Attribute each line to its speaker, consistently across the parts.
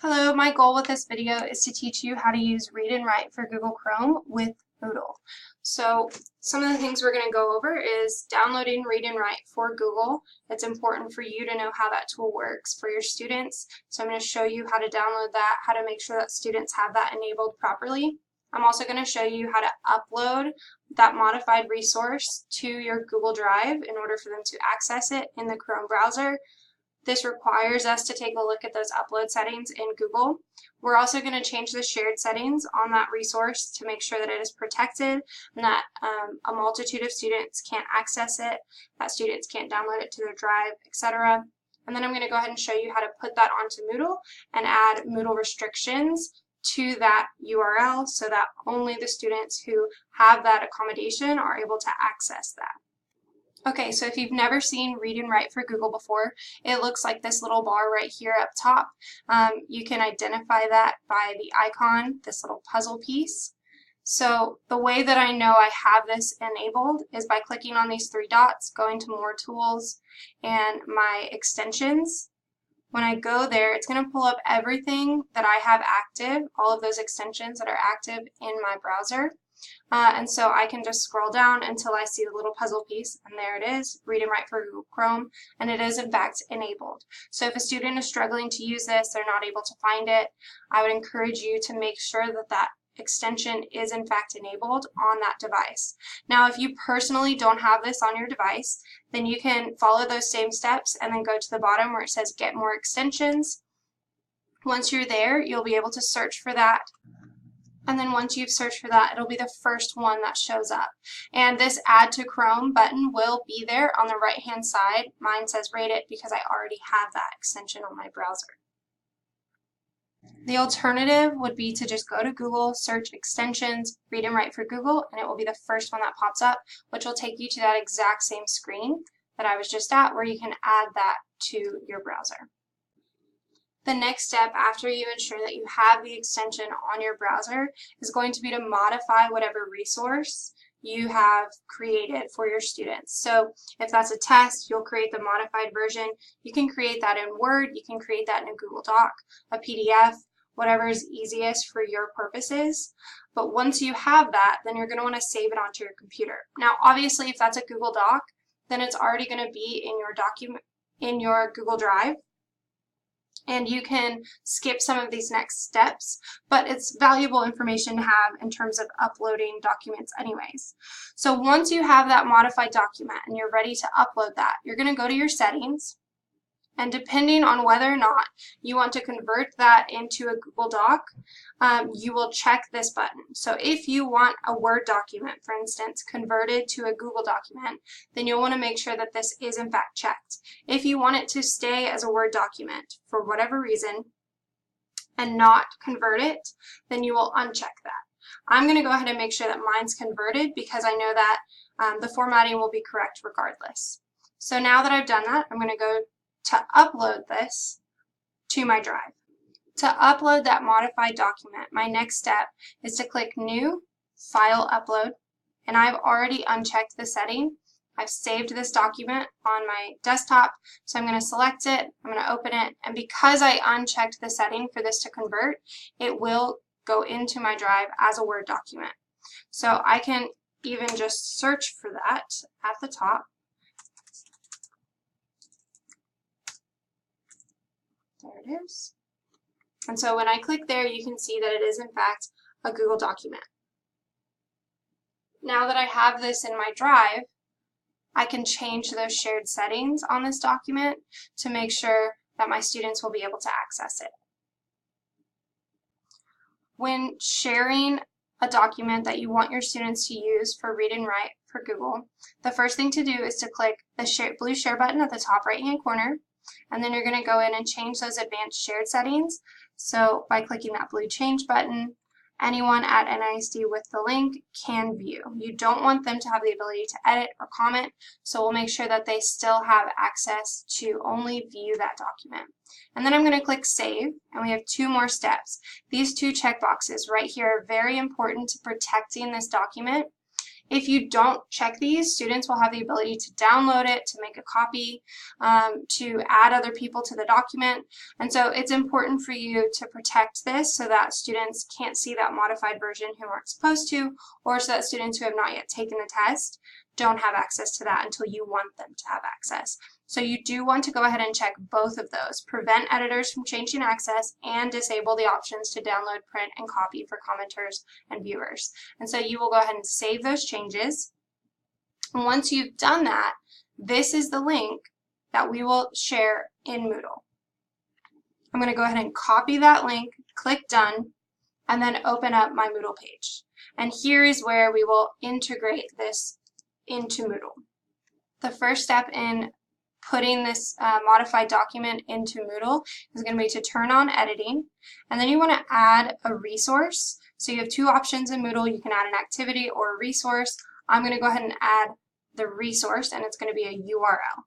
Speaker 1: Hello, my goal with this video is to teach you how to use Read and Write for Google Chrome with Moodle. So some of the things we're going to go over is downloading Read and Write for Google. It's important for you to know how that tool works for your students. So I'm going to show you how to download that, how to make sure that students have that enabled properly. I'm also going to show you how to upload that modified resource to your Google Drive in order for them to access it in the Chrome browser. This requires us to take a look at those upload settings in Google. We're also going to change the shared settings on that resource to make sure that it is protected and that a multitude of students can't access it, that students can't download it to their drive, etc. And then I'm going to go ahead and show you how to put that onto Moodle and add Moodle restrictions to that URL so that only the students who have that accommodation are able to access that. Okay, so if you've never seen Read and Write for Google before, it looks like this little bar right here up top. You can identify that by the icon, this little puzzle piece. So the way that I know I have this enabled is by clicking on these three dots, going to More Tools, and my extensions. When I go there, it's going to pull up everything that I have active, all of those extensions that are active in my browser. And so I can just scroll down until I see the little puzzle piece, and there it is, Read and Write for Google Chrome, and it is in fact enabled. So if a student is struggling to use this, they're not able to find it, I would encourage you to make sure that that extension is in fact enabled on that device. Now if you personally don't have this on your device, then you can follow those same steps and then go to the bottom where it says Get More Extensions. Once you're there, you'll be able to search for that. And then once you've searched for that, it'll be the first one that shows up. And this Add to Chrome button will be there on the right-hand side. Mine says Rate It because I already have that extension on my browser. The alternative would be to just go to Google, search extensions, Read and Write for Google, and it will be the first one that pops up, which will take you to that exact same screen that I was just at, where you can add that to your browser. The next step after you ensure that you have the extension on your browser is going to be to modify whatever resource you have created for your students. So if that's a test, you'll create the modified version. You can create that in Word, you can create that in a Google Doc, a PDF, whatever is easiest for your purposes. But once you have that, then you're going to want to save it onto your computer. Now obviously if that's a Google Doc, then it's already going to be in your document in your Google Drive. And you can skip some of these next steps, but it's valuable information to have in terms of uploading documents anyways. So once you have that modified document and you're ready to upload that, you're going to go to your settings, and depending on whether or not you want to convert that into a Google Doc, you will check this button. So if you want a Word document, for instance, converted to a Google document, then you'll want to make sure that this is in fact checked. If you want it to stay as a Word document for whatever reason and not convert it, then you will uncheck that. I'm going to go ahead and make sure that mine's converted because I know that the formatting will be correct regardless. So now that I've done that, I'm going to go to upload this to my drive. To upload that modified document, my next step is to click New, File Upload, and I've already unchecked the setting. I've saved this document on my desktop, so I'm going to select it, I'm going to open it, and because I unchecked the setting for this to convert, it will go into my drive as a Word document. So I can even just search for that at the top. There it is. And so when I click there, you can see that it is in fact a Google document. Now that I have this in my drive, I can change those shared settings on this document to make sure that my students will be able to access it. When sharing a document that you want your students to use for Read and Write for Google, the first thing to do is to click the blue share button at the top right-hand corner, and then you're going to go in and change those advanced shared settings. So by clicking that blue change button, anyone at NISD with the link can view. You don't want them to have the ability to edit or comment, so we'll make sure that they still have access to only view that document. And then I'm going to click Save, and we have two more steps. These two checkboxes right here are very important to protecting this document. If you don't check these, students will have the ability to download it, to make a copy, to add other people to the document. And so it's important for you to protect this so that students can't see that modified version who aren't supposed to, or so that students who have not yet taken the test don't have access to that until you want them to have access. So you do want to go ahead and check both of those. Prevent editors from changing access and disable the options to download, print, and copy for commenters and viewers. And so you will go ahead and save those changes. And once you've done that, this is the link that we will share in Moodle. I'm going to go ahead and copy that link, click Done, and then open up my Moodle page. And here is where we will integrate this into Moodle. The first step in putting this modified document into Moodle is going to be to turn on editing, and then you want to add a resource. So you have two options in Moodle. You can add an activity or a resource. I'm going to go ahead and add the resource, and it's going to be a URL.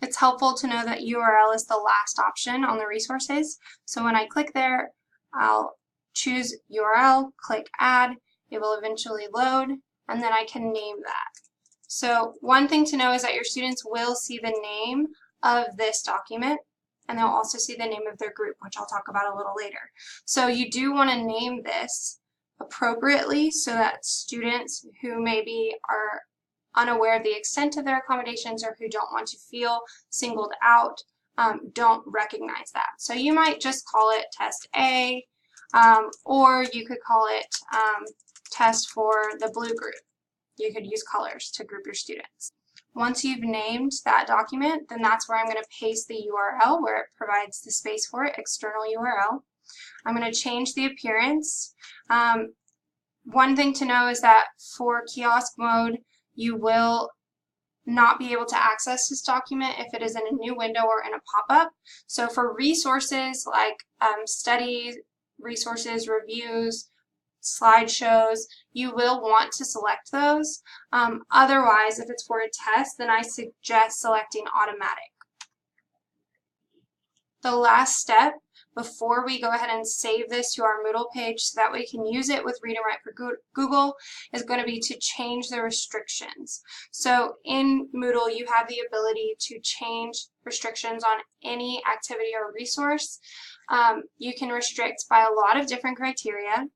Speaker 1: It's helpful to know that URL is the last option on the resources. So when I click there, I'll choose URL, click add, it will eventually load, and then I can name that. So one thing to know is that your students will see the name of this document, and they'll also see the name of their group, which I'll talk about a little later. So you do want to name this appropriately so that students who maybe are unaware of the extent of their accommodations or who don't want to feel singled out don't recognize that. So you might just call it Test A, or you could call it Test for the blue group. You could use colors to group your students. Once you've named that document, then that's where I'm going to paste the URL where it provides the space for it, external URL. I'm going to change the appearance. One thing to know is that for kiosk mode, you will not be able to access this document if it is in a new window or in a pop-up. So for resources like study resources, reviews, slideshows, you will want to select those. Otherwise, if it's for a test, then I suggest selecting automatic. The last step before we go ahead and save this to our Moodle page so that we can use it with Read and Write for Google is going to be to change the restrictions. So in Moodle, you have the ability to change restrictions on any activity or resource. You can restrict by a lot of different criteria.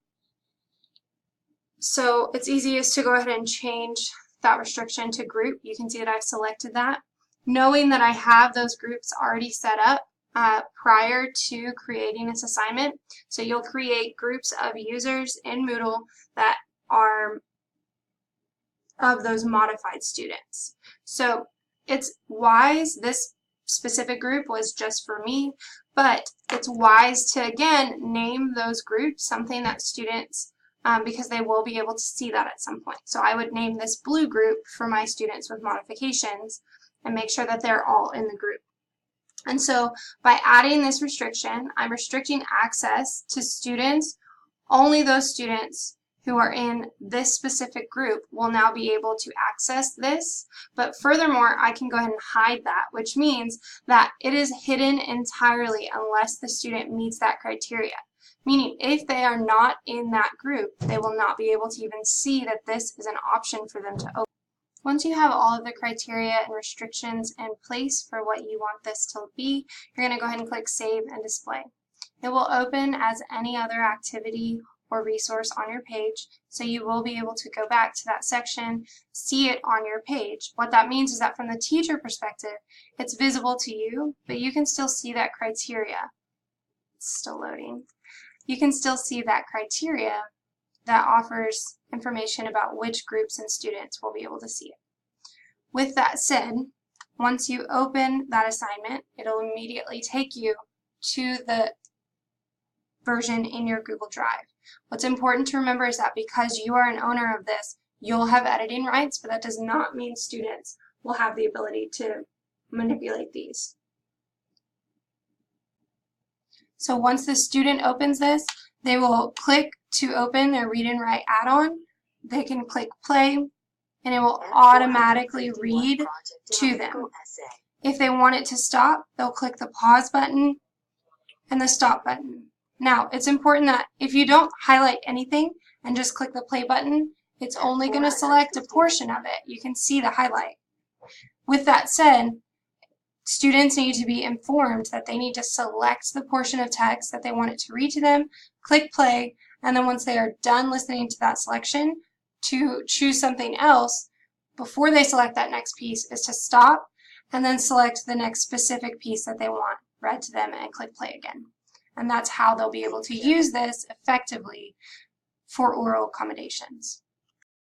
Speaker 1: So it's easiest to go ahead and change that restriction to group. You can see that I've selected that. Knowing that I have those groups already set up prior to creating this assignment. So you'll create groups of users in Moodle that are of those modified students. So it's wise, this specific group was just for me, but it's wise to, again, name those groups something that students because they will be able to see that at some point. So I would name this blue group for my students with modifications and make sure that they're all in the group. And so by adding this restriction, I'm restricting access to students. Only those students who are in this specific group will now be able to access this. But furthermore, I can go ahead and hide that, which means that it is hidden entirely unless the student meets that criteria. Meaning, if they are not in that group, they will not be able to even see that this is an option for them to open. Once you have all of the criteria and restrictions in place for what you want this to be, you're going to go ahead and click Save and Display. It will open as any other activity or resource on your page, so you will be able to go back to that section, see it on your page. What that means is that from the teacher perspective, it's visible to you, but you can still see that criteria. It's still loading. You can still see that criteria that offers information about which groups and students will be able to see it. With that said, once you open that assignment, it'll immediately take you to the version in your Google Drive. What's important to remember is that because you are an owner of this, you'll have editing rights, but that does not mean students will have the ability to manipulate these. So once the student opens this, they will click to open their Read and Write add-on. They can click play, and it will automatically read to them. If they want it to stop, they'll click the pause button and the stop button. Now, it's important that if you don't highlight anything and just click the play button, it's only going to select a portion of it. You can see the highlight. With that said, students need to be informed that they need to select the portion of text that they want it to read to them, click play, and then once they are done listening to that selection, to choose something else before they select that next piece is to stop and then select the next specific piece that they want read to them and click play again. And that's how they'll be able to use this effectively for oral accommodations.